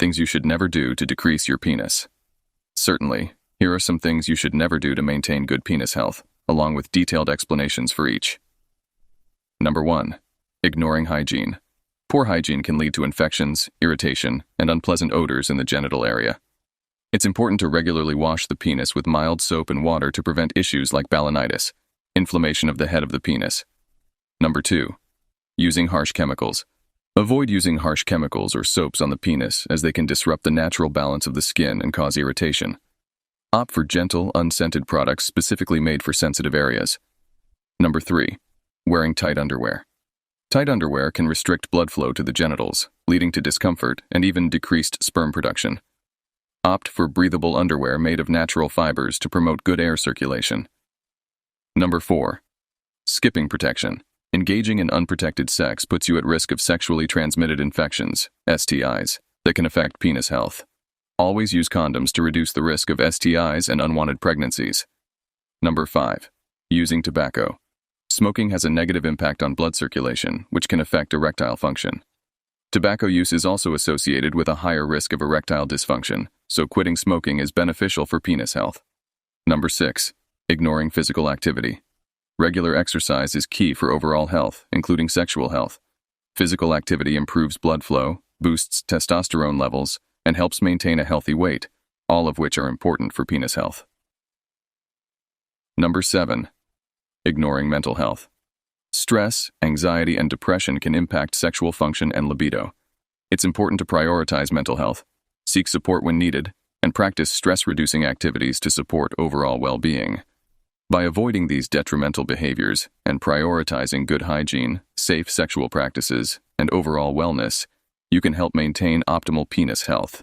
Things you should never do to decrease your penis. Certainly, here are some things you should never do to maintain good penis health, along with detailed explanations for each. Number 1. Ignoring hygiene. Poor hygiene can lead to infections, irritation, and unpleasant odors in the genital area. It's important to regularly wash the penis with mild soap and water to prevent issues like balanitis, inflammation of the head of the penis. Number 2. Using harsh chemicals. Avoid using harsh chemicals or soaps on the penis as they can disrupt the natural balance of the skin and cause irritation. Opt for gentle, unscented products specifically made for sensitive areas. Number 3. Wearing tight underwear. Tight underwear can restrict blood flow to the genitals, leading to discomfort and even decreased sperm production. Opt for breathable underwear made of natural fibers to promote good air circulation. Number 4. Skipping protection. Engaging in unprotected sex puts you at risk of sexually transmitted infections, STIs, that can affect penis health. Always use condoms to reduce the risk of STIs and unwanted pregnancies. Number 5. Using tobacco. Smoking has a negative impact on blood circulation, which can affect erectile function. Tobacco use is also associated with a higher risk of erectile dysfunction, so quitting smoking is beneficial for penis health. Number 6. Ignoring physical activity. Regular exercise is key for overall health, including sexual health. Physical activity improves blood flow, boosts testosterone levels, and helps maintain a healthy weight, all of which are important for penis health. Number 7. Ignoring mental health. Stress, anxiety, and depression can impact sexual function and libido. It's important to prioritize mental health, seek support when needed, and practice stress-reducing activities to support overall well-being. By avoiding these detrimental behaviors and prioritizing good hygiene, safe sexual practices, and overall wellness, you can help maintain optimal penis health.